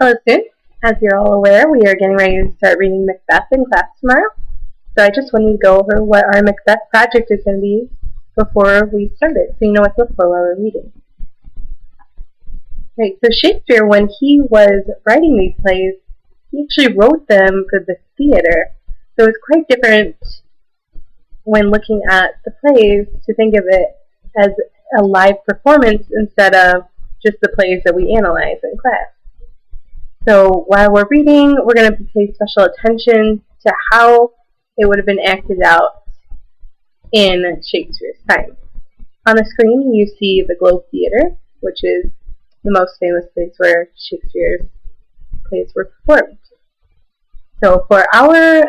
Hello, students. As you're all aware, we are getting ready to start reading Macbeth in class tomorrow. So I just wanted to go over what our Macbeth project is going to be before we start it, so you know what to look for while we're reading. Right, so Shakespeare, when he was writing these plays, he actually wrote them for the theater. So it's quite different when looking at the plays to think of it as a live performance instead of just the plays that we analyze in class. So while we're reading, we're going to pay special attention to how it would have been acted out in Shakespeare's time. On the screen, you see the Globe Theatre, which is the most famous place where Shakespeare's plays were performed. So for our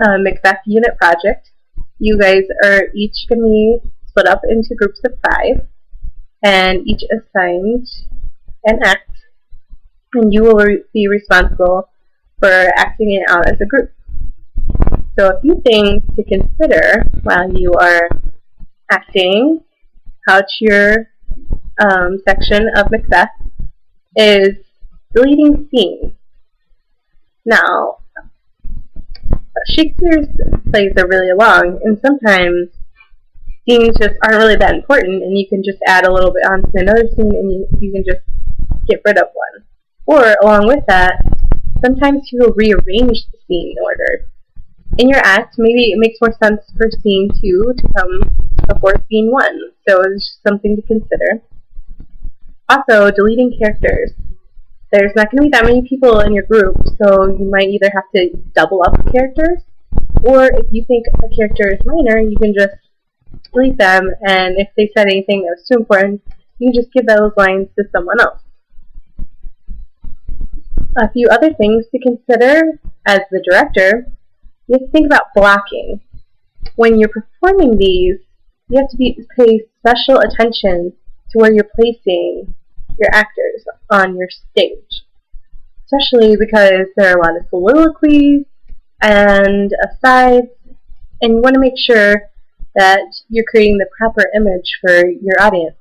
Macbeth unit project, you guys are each going to be split up into groups of 5, and each assigned an act, and you will be responsible for acting it out as a group. So a few things to consider while you are acting out your section of Macbeth is deleting scenes. Now, Shakespeare's plays are really long, and sometimes scenes just aren't really that important, and you can just add a little bit onto another scene, and you can just get rid of one. Or, along with that, sometimes you will rearrange the scene order. In your act, maybe it makes more sense for scene 2 to come before scene 1, so it's just something to consider. Also, deleting characters. There's not going to be that many people in your group, so you might either have to double up characters, or if you think a character is minor, you can just delete them, and if they said anything that was too important, you can just give those lines to someone else. A few other things to consider as the director, you have to think about blocking. When you're performing these, you have to pay special attention to where you're placing your actors on your stage, especially because there are a lot of soliloquies and asides, and you want to make sure that you're creating the proper image for your audience.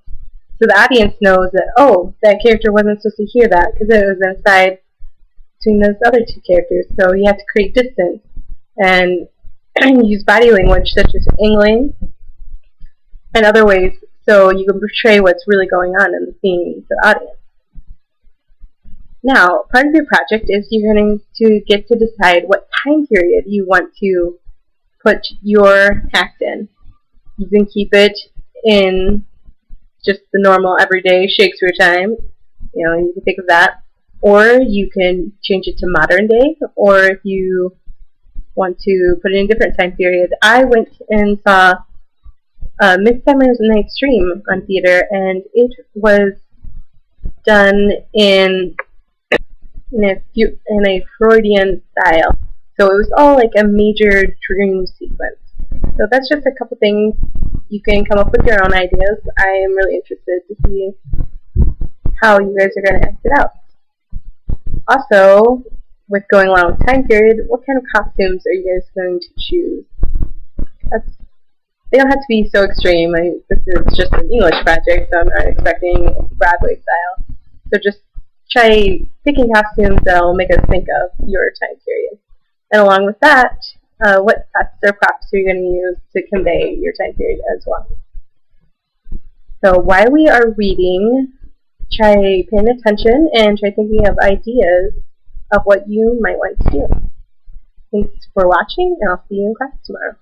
So the audience knows that, oh, that character wasn't supposed to hear that because it was inside between those other 2 characters. So you have to create distance and use body language such as angling and other ways so you can portray what's really going on in the scene to the audience. Now, part of your project is you're going to get to decide what time period you want to put your act in. You can keep it in just the normal everyday Shakespeare time, you can think of that, or you can change it to modern day, or if you want to put it in a different time period. I went and saw Midsummer's Night's Dream on theater, and it was done in a Freudian style. So it was all like a major dream sequence. So that's just a couple things. You can come up with your own ideas. I am really interested to see how you guys are going to act it out. Also, with going along with time period, what kind of costumes are you guys going to choose? They don't have to be so extreme. This is just an English project, so I'm not expecting Broadway style. So just try picking costumes that will make us think of your time period. And along with that, what sets or props are you going to use to convey your time period as well? So while we are reading, try paying attention and try thinking of ideas of what you might want to do. Thanks for watching, and I'll see you in class tomorrow.